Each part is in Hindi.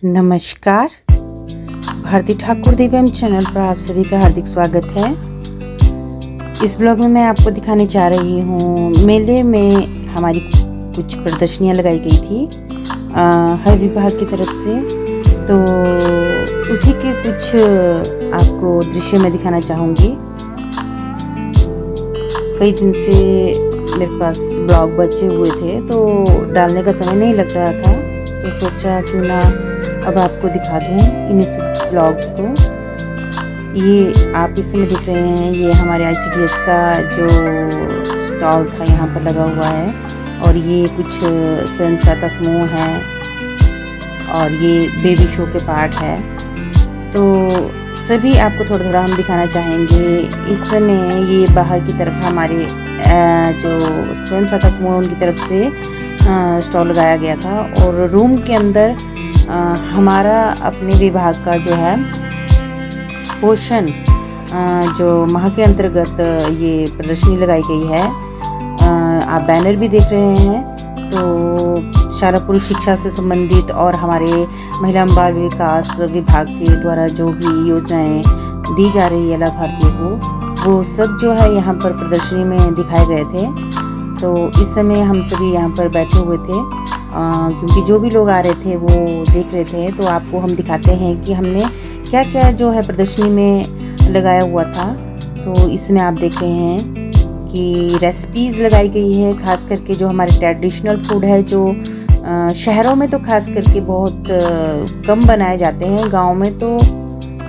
नमस्कार। भारती ठाकुर दिव्यम चैनल पर आप सभी का हार्दिक स्वागत है। इस ब्लॉग में मैं आपको दिखाने जा रही हूँ मेले में हमारी कुछ प्रदर्शनियाँ लगाई गई थी हर विभाग की तरफ से, तो उसी के कुछ आपको दृश्य में दिखाना चाहूँगी। कई दिन से मेरे पास ब्लॉग बचे हुए थे तो डालने का समय नहीं लग रहा था, तो सोचा क्यों ना अब आपको दिखा दूँ इन सब ब्लॉग्स को। ये आप इस समय दिख रहे हैं, ये हमारे ICDS का जो स्टॉल था यहाँ पर लगा हुआ है, और ये कुछ स्वयं सहायता समूह हैं और ये बेबी शो के पार्ट है। तो सभी आपको थोड़ा थोड़ा हम दिखाना चाहेंगे। इस समय ये बाहर की तरफ हमारे जो स्वयं सहायता समूह उनकी तरफ से स्टॉल लगाया गया था, और रूम के अंदर हमारा अपने विभाग का जो है पोषण जो माह के अंतर्गत ये प्रदर्शनी लगाई गई है। आप बैनर भी देख रहे हैं। तो शाला पुरुष शिक्षा से संबंधित और हमारे महिला एवं बाल विकास विभाग के द्वारा जो भी योजनाएं दी जा रही है लाभार्थियों को, वो सब जो है यहाँ पर प्रदर्शनी में दिखाए गए थे। तो इस समय हम सभी यहाँ पर बैठे हुए थे क्योंकि जो भी लोग आ रहे थे वो देख रहे थे। तो आपको हम दिखाते हैं कि हमने क्या क्या जो है प्रदर्शनी में लगाया हुआ था। तो इसमें आप देख रहे हैं कि रेसिपीज़ लगाई गई है, खास करके जो हमारे ट्रेडिशनल फूड है, जो शहरों में तो खास करके बहुत कम बनाए जाते हैं, गाँव में तो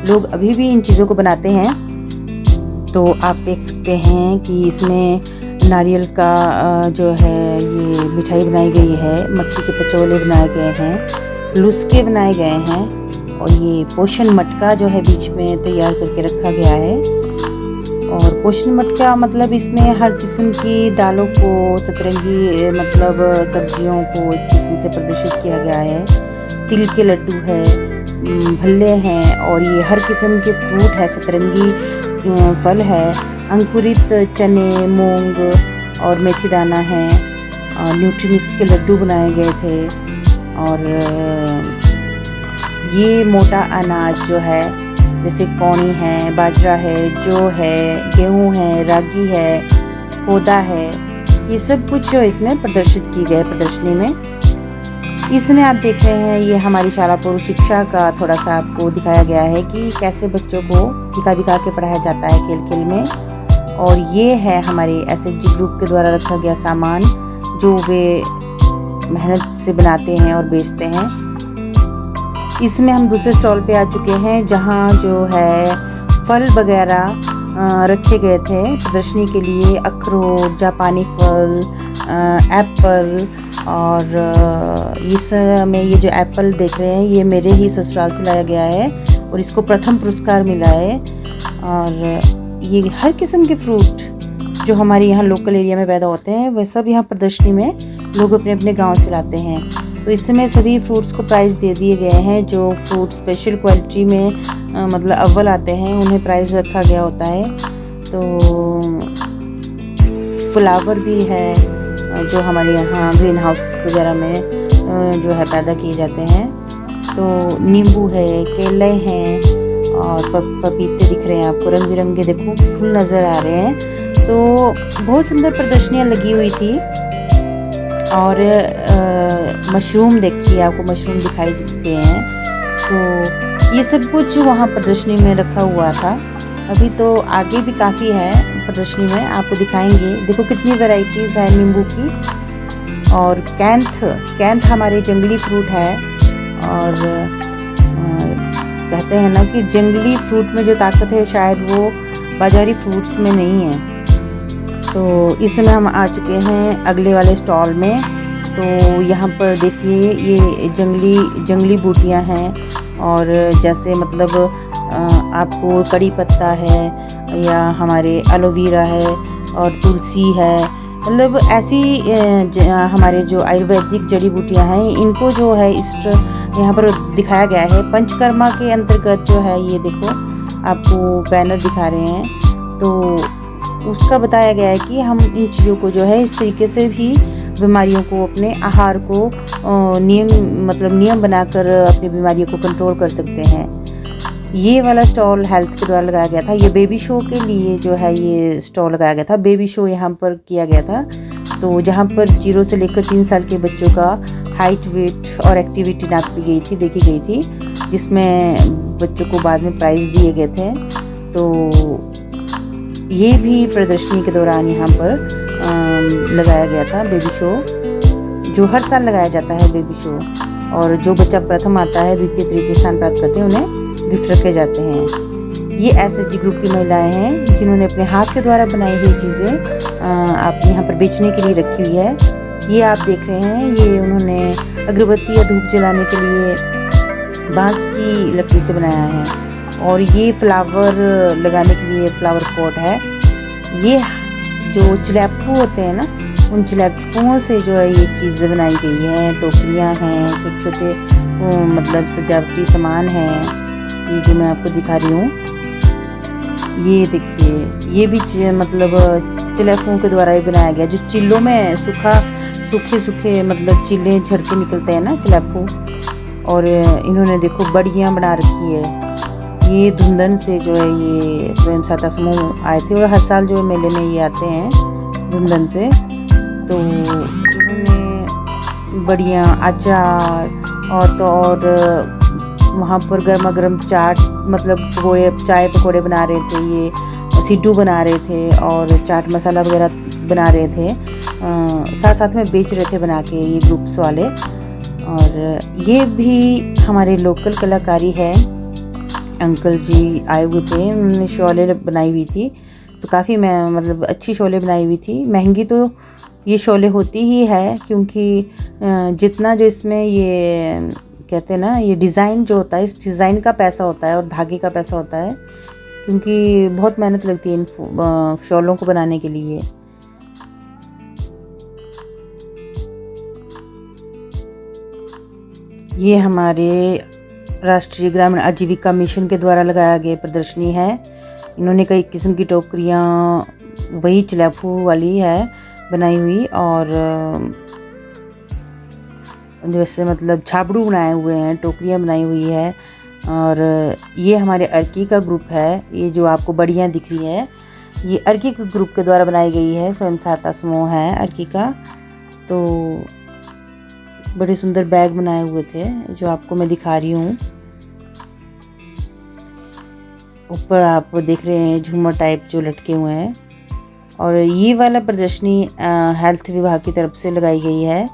लोग अभी भी इन चीज़ों को बनाते हैं। तो आप देख सकते हैं कि इसमें नारियल का जो है ये मिठाई बनाई गई है, मक्की के पचौले बनाए गए हैं, लुस्के बनाए गए हैं, और ये पोषण मटका जो है बीच में तैयार करके रखा गया है। और पोषण मटका मतलब इसमें हर किस्म की दालों को, सतरंगी मतलब सब्जियों को एक किस्म से प्रदर्शित किया गया है। तिल के लड्डू है, भल्ले हैं, और ये हर किस्म के फ्रूट है, सतरंगी फल है, अंकुरित चने, मूंग और मेथी दाना है, और न्यूट्रीमिक्स के लड्डू बनाए गए थे। और ये मोटा अनाज जो है जैसे कौनी है, बाजरा है, जौ है, गेहूं है, रागी है, कोदा है, ये सब कुछ जो इसमें प्रदर्शित की गए प्रदर्शनी में। इसमें आप देख रहे हैं ये हमारी शाला पूर्व शिक्षा का थोड़ा सा आपको दिखाया गया है कि कैसे बच्चों को दिखा दिखा के पढ़ाया जाता है खेल खेल में। और ये है हमारे SHG ग्रुप के द्वारा रखा गया सामान जो वे मेहनत से बनाते हैं और बेचते हैं। इसमें हम दूसरे स्टॉल पे आ चुके हैं जहाँ जो है फल वगैरह रखे गए थे प्रदर्शनी के लिए, अखरोट, जापानी फल, एप्पल। और इस में ये जो एप्पल देख रहे हैं ये मेरे ही ससुराल से लाया गया है और इसको प्रथम पुरस्कार मिला है। और ये हर किस्म के फ्रूट जो हमारे यहाँ लोकल एरिया में पैदा होते हैं वह सब यहाँ प्रदर्शनी में लोग अपने अपने गांव से लाते हैं। तो इस समय सभी फ्रूट्स को प्राइज़ दे दिए गए हैं। जो फ्रूट स्पेशल क्वालिटी में मतलब अव्वल आते हैं उन्हें प्राइज़ रखा गया होता है। तो फ्लावर भी है जो हमारे यहाँ ग्रीन हाउस वगैरह में जो है पैदा किए जाते हैं। तो नींबू है, केले हैं, और पपीते दिख रहे हैं आपको, रंग बिरंगे देखो फूल नज़र आ रहे हैं। तो बहुत सुंदर प्रदर्शनियाँ लगी हुई थी। और मशरूम देखिए, आपको मशरूम दिखाई देते हैं। तो ये सब कुछ वहाँ प्रदर्शनी में रखा हुआ था। अभी तो आगे भी काफ़ी है प्रदर्शनी में, आपको दिखाएंगे। देखो कितनी वैरायटीज़ है नींबू की। और कैंथ हमारे जंगली फ्रूट है, और कहते हैं ना कि जंगली फ्रूट में जो ताकत है शायद वो बाजारी फ्रूट्स में नहीं है। तो इस समय हम आ चुके हैं अगले वाले स्टॉल में। तो यहाँ पर देखिए ये जंगली बूटियाँ हैं, और जैसे मतलब आपको कड़ी पत्ता है, या हमारे एलोवेरा है, और तुलसी है, मतलब ऐसी हमारे जो आयुर्वेदिक जड़ी बूटियाँ हैं इनको जो है इष्ट यहाँ पर दिखाया गया है। पंचकर्मा के अंतर्गत जो है ये देखो आपको बैनर दिखा रहे हैं। तो उसका बताया गया है कि हम इन चीज़ों को जो है इस तरीके से भी बीमारियों को, अपने आहार को नियम बनाकर अपनी बीमारियों को कंट्रोल कर सकते हैं। ये वाला स्टॉल हेल्थ के द्वारा लगाया गया था। ये बेबी शो के लिए जो है ये स्टॉल लगाया गया था। बेबी शो यहाँ पर किया गया था, तो जहाँ पर 0 से लेकर 3 साल के बच्चों का हाइट, वेट और एक्टिविटी नापी गई थी, देखी गई थी, जिसमें बच्चों को बाद में प्राइज़ दिए गए थे। तो ये भी प्रदर्शनी के दौरान यहाँ पर लगाया गया था बेबी शो, जो हर साल लगाया जाता है बेबी शो। और जो बच्चा प्रथम आता है, द्वितीय तृतीय स्थान प्राप्त करते हैं, उन्हें गिफ्ट रखे जाते हैं। ये SHG ग्रुप की महिलाएं हैं जिन्होंने अपने हाथ के द्वारा बनाई हुई चीज़ें आप यहाँ पर बेचने के लिए रखी हुई है। ये आप देख रहे हैं, ये उन्होंने अगरबत्ती या धूप जलाने के लिए बांस की लकड़ी से बनाया है। और ये फ्लावर लगाने के लिए फ्लावर पॉट है। ये जो चिलैफू होते हैं ना, उन चिलैफुओं से जो है ये चीज़ें बनाई गई हैं। टोकरियाँ हैं, छोटे छोटे मतलब सजावटी सामान हैं। ये जो मैं आपको दिखा रही हूँ, ये देखिए, ये भी मतलब चिलैफुओं के द्वारा ही बनाया गया। जो चिल्लों में सूखे मतलब चिल्ले झड़के निकलते हैं ना, चिलैफू। और इन्होंने देखो बड़ियाँ बना रखी है। ये धुंधन से जो है ये स्वयं सहायता समूह आए थे, और हर साल जो है मेले में ये आते हैं धुंधन से। तो इन्होंने बड़ियाँ, अचार और वहाँ पर गर्मा गर्म चाट, मतलब चाय पकौड़े बना रहे थे, ये सिड्डू बना रहे थे और चाट मसाला वगैरह बना रहे थे, साथ साथ में बेच रहे थे बना के ये ग्रुप्स वाले। और ये भी हमारे लोकल कलाकारी है। अंकल जी आए हुए थे, उन्होंने शॉलें बनाई हुई थी, तो काफ़ी मतलब अच्छी शॉलें बनाई हुई थी। महंगी तो ये शॉलें होती ही है, क्योंकि जितना जो इसमें ये कहते हैं ना, ये डिज़ाइन जो होता है, इस डिज़ाइन का पैसा होता है और धागे का पैसा होता है, क्योंकि बहुत मेहनत लगती है इन शॉलों को बनाने के लिए। ये हमारे राष्ट्रीय ग्रामीण आजीविका मिशन के द्वारा लगाया गया प्रदर्शनी है। इन्होंने कई किस्म की टोकरियाँ, वही चिलैफू वाली है बनाई हुई, और जैसे मतलब छाबड़ू बनाए हुए हैं, टोकरियाँ बनाई हुई है। और ये हमारे अर्की का ग्रुप है। ये जो आपको बड़ियाँ दिख रही है, ये अर्की के ग्रुप के द्वारा बनाई गई है, स्वयं सहायता समूह है अर्की का। तो बड़े सुंदर बैग बनाए हुए थे, जो आपको मैं दिखा रही हूँ। ऊपर आप देख रहे हैं झूमर टाइप जो लटके हुए हैं। और ये वाला प्रदर्शनी हेल्थ विभाग की तरफ से लगाई गई है,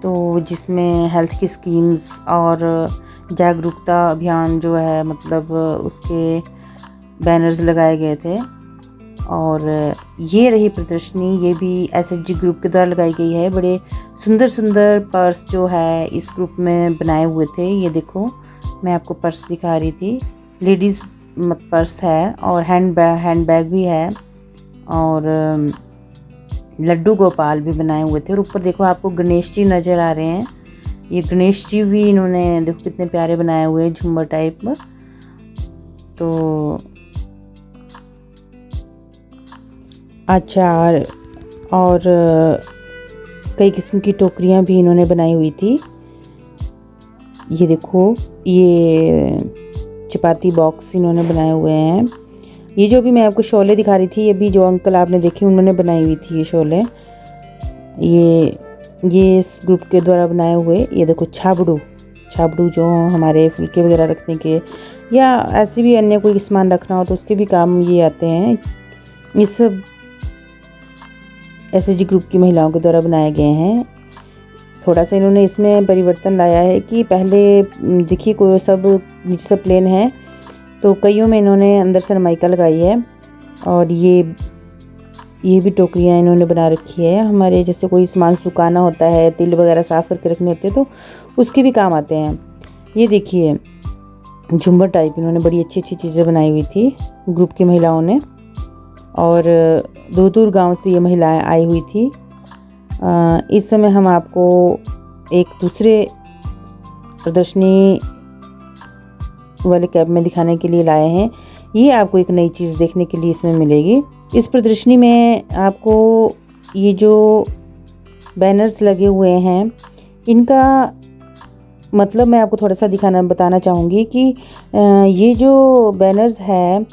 तो जिसमें हेल्थ की स्कीम्स और जागरूकता अभियान जो है, मतलब उसके बैनर्स लगाए गए थे। और ये रही प्रदर्शनी, ये भी SHG ग्रुप के द्वारा लगाई गई है। बड़े सुंदर सुंदर पर्स जो है इस ग्रुप में बनाए हुए थे। ये देखो, मैं आपको पर्स दिखा रही थी, लेडीज़ पर्स है, और हैंड बैग भी है, और लड्डू गोपाल भी बनाए हुए थे। और ऊपर देखो आपको गणेश जी नज़र आ रहे हैं। ये गणेश जी भी इन्होंने देखो कितने प्यारे बनाए हुए हैं, झूमर टाइप में। तो अचार और कई किस्म की टोकरियाँ भी इन्होंने बनाई हुई थी। ये देखो, ये चपाती बॉक्स इन्होंने बनाए हुए हैं। ये जो भी मैं आपको शॉलें दिखा रही थी, ये भी जो अंकल आपने देखी उन्होंने बनाई हुई थी ये शॉलें। ये इस ग्रुप के द्वारा बनाए हुए। ये देखो छाबड़ू जो हमारे फुलके वगैरह रखने के, या ऐसे भी अन्य कोई सामान रखना हो तो उसके भी काम ये आते हैं। ये सब SHG ग्रुप की महिलाओं के द्वारा बनाए गए हैं। थोड़ा सा इन्होंने इसमें परिवर्तन लाया है कि पहले देखिए कोई सब नीचे से प्लेन है, तो कईयों में इन्होंने अंदर सरमाइका लगाई है। और ये भी टोकरियाँ इन्होंने बना रखी है। हमारे जैसे कोई सामान सुखाना होता है, तिल वगैरह साफ़ करके रखने होते हैं, तो उसके भी काम आते हैं। ये देखिए झुम्बर टाइप इन्होंने बड़ी अच्छी अच्छी चीज़ें बनाई हुई थी ग्रुप की महिलाओं ने। और दूर गांव से ये महिलाएं आई हुई थी। इस समय हम आपको एक दूसरे प्रदर्शनी वाले कैब में दिखाने के लिए लाए हैं। ये आपको एक नई चीज़ देखने के लिए इसमें मिलेगी। इस प्रदर्शनी में आपको ये जो बैनर्स लगे हुए हैं। इनका मतलब मैं आपको थोड़ा सा बताना चाहूँगी कि ये जो बैनर्स हैं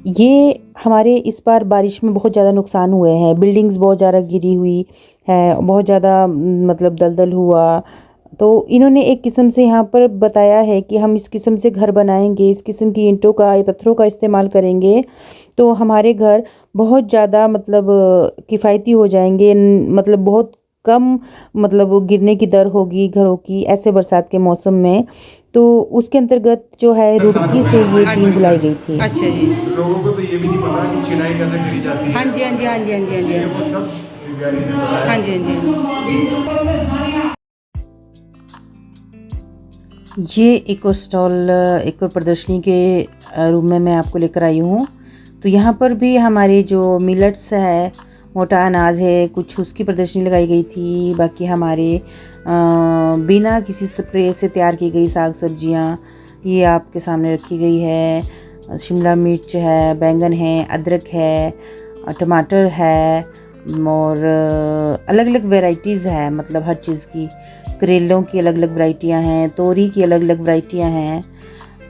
ये हमारे इस बार बारिश में बहुत ज़्यादा नुकसान हुए हैं। बिल्डिंग्स बहुत ज़्यादा गिरी हुई है, बहुत ज़्यादा मतलब दलदल हुआ। तो इन्होंने एक किस्म से यहाँ पर बताया है कि हम इस किस्म से घर बनाएंगे, इस किस्म की ईंटों का, पत्थरों का इस्तेमाल करेंगे तो हमारे घर बहुत ज़्यादा मतलब किफ़ायती हो जाएंगे, मतलब बहुत कम मतलब गिरने की दर होगी घरों की ऐसे बरसात के मौसम में। तो उसके अंतर्गत जो है रुड़की से ये टीम बुलाई गई थी। अच्छा जी। लोगों को तो ये भी नहीं पता कि चिनाई कैसे करी जाती है। हाँ जी हाँ जी हाँ जी हाँ जी हाँ जी ये वो सब सिंगारी ने बताया। हाँ जी हाँ जी। ये एक और स्टॉल, एक और प्रदर्शनी के रूम में मैं आपको लेकर आई हूँ। तो यहाँ पर भी हमारे जो मिलेट्स है, मोटा अनाज है, कुछ उसकी प्रदर्शनी लगाई गई थी। बाकी हमारे बिना किसी स्प्रे से तैयार की गई साग सब्जियाँ ये आपके सामने रखी गई है। शिमला मिर्च है, बैंगन है, अदरक है, टमाटर है और अलग अलग वैरायटीज़ है, मतलब हर चीज़ की। करेलों की अलग अलग वैरायटियाँ हैं, तोरी की अलग अलग वैरायटियाँ हैं।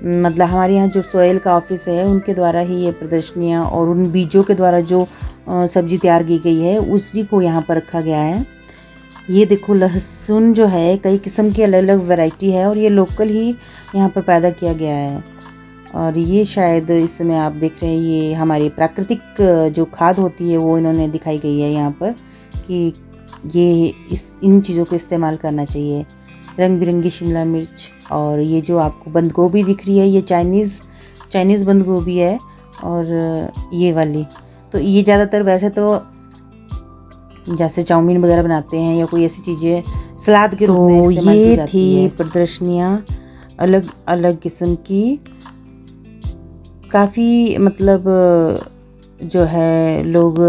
मतलब हमारे यहाँ जो सोयल का ऑफिस है उनके द्वारा ही ये प्रदर्शनियाँ और उन बीजों के द्वारा जो सब्जी तैयार की गई है उसी को यहाँ पर रखा गया है। ये देखो लहसुन जो है कई किस्म की अलग अलग वैरायटी है और ये लोकल ही यहाँ पर पैदा किया गया है। और ये शायद इस समय आप देख रहे हैं ये हमारी प्राकृतिक जो खाद होती है वो इन्होंने दिखाई गई है यहाँ पर कि ये इन चीज़ों को इस्तेमाल करना चाहिए। रंग बिरंगी शिमला मिर्च और ये जो आपको बंद गोभी दिख रही है ये चाइनीज़ बंद गोभी है। और ये वाली तो ये ज़्यादातर वैसे तो जैसे चाउमीन वगैरह बनाते हैं या कोई ऐसी चीज़ें सलाद के रूप में इस्तेमाल की जाती है। ये थी प्रदर्शनियाँ अलग अलग किस्म की, काफ़ी मतलब जो है लोग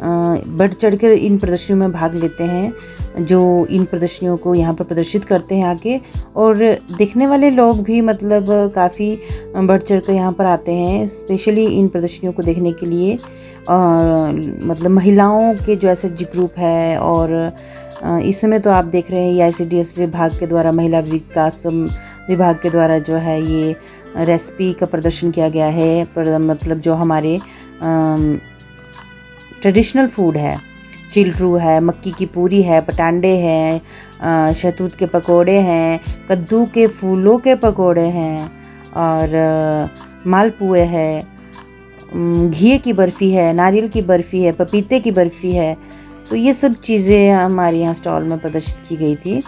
बढ़ चढ़कर इन प्रदर्शनियों में भाग लेते हैं, जो इन प्रदर्शनियों को यहाँ पर प्रदर्शित करते हैं आके। और देखने वाले लोग भी मतलब काफ़ी बढ़ चढ़कर यहाँ पर आते हैं स्पेशली इन प्रदर्शनियों को देखने के लिए। मतलब महिलाओं के जो ऐसे ग्रुप है और इस समय तो आप देख रहे हैं ये ICDS विभाग के द्वारा, महिला विकास विभाग के द्वारा जो है ये रेसिपी का प्रदर्शन किया गया है। मतलब जो हमारे ट्रेडिशनल फूड है, चिलरू है, मक्की की पूरी है, पटांडे हैं, शहतूत के पकोड़े हैं, कद्दू के फूलों के पकोड़े हैं और मालपुए है, घी की बर्फ़ी है, नारियल की बर्फ़ी है, पपीते की बर्फ़ी है। तो ये सब चीज़ें हमारे यहाँ स्टॉल में प्रदर्शित की गई थी।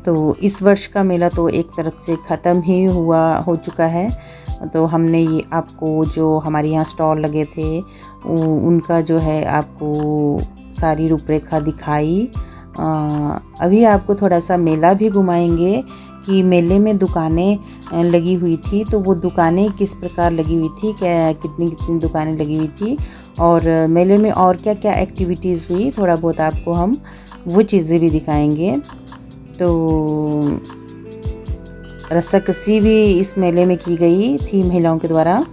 तो इस वर्ष का मेला तो एक तरफ से ख़त्म ही हो चुका है। तो हमने ये आपको जो हमारे यहाँ स्टॉल लगे थे उनका जो है आपको सारी रूपरेखा दिखाई। अभी आपको थोड़ा सा मेला भी घुमाएंगे कि मेले में दुकानें लगी हुई थी, तो वो दुकानें किस प्रकार लगी हुई थी, क्या कितनी दुकानें लगी हुई थी और मेले में और क्या क्या एक्टिविटीज़ हुई, थोड़ा बहुत आपको हम वो चीज़ें भी दिखाएंगे। तो रस्साकसी भी इस मेले में की गई थी महिलाओं के द्वारा।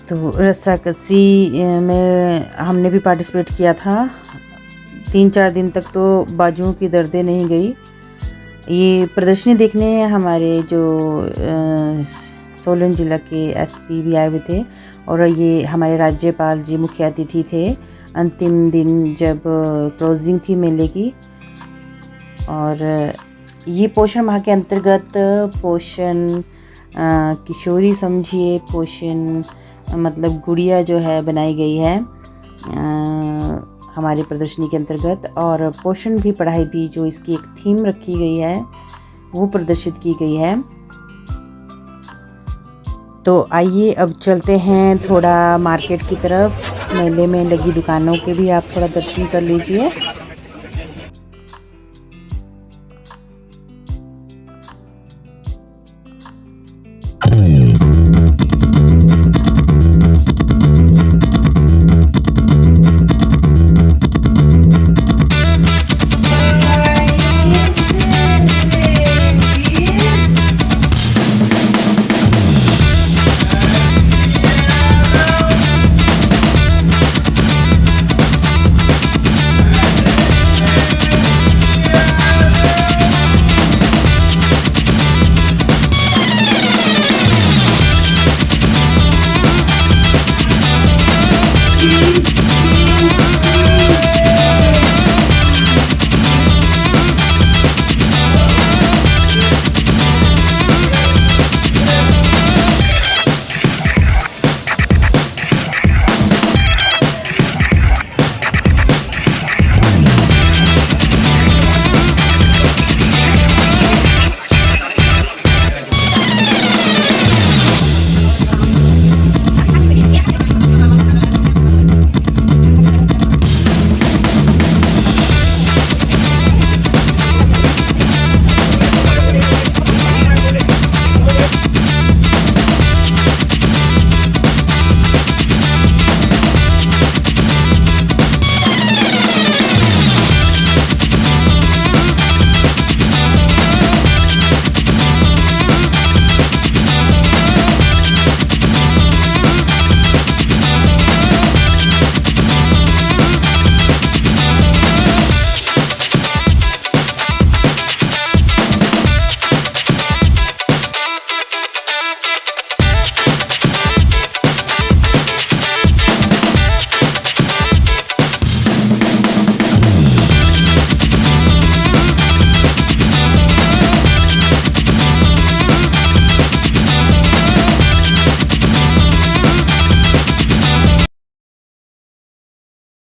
तो रस्साकसी में हमने भी पार्टिसिपेट किया था। 3-4 दिन तक तो बाजुओं की दर्दें नहीं गई। ये प्रदर्शनी देखने हमारे जो सोलन ज़िला के SP भी आए हुए थे और ये हमारे राज्यपाल जी मुख्य अतिथि थे अंतिम दिन जब क्लोजिंग थी मेले की। और ये पोषण माह के अंतर्गत पोषण किशोरी समझिए पोषण मतलब गुड़िया जो है बनाई गई है हमारी प्रदर्शनी के अंतर्गत। और पोषण भी पढ़ाई भी जो इसकी एक थीम रखी गई है वो प्रदर्शित की गई है। तो आइए अब चलते हैं थोड़ा मार्केट की तरफ। मेले में लगी दुकानों के भी आप थोड़ा दर्शन कर लीजिए।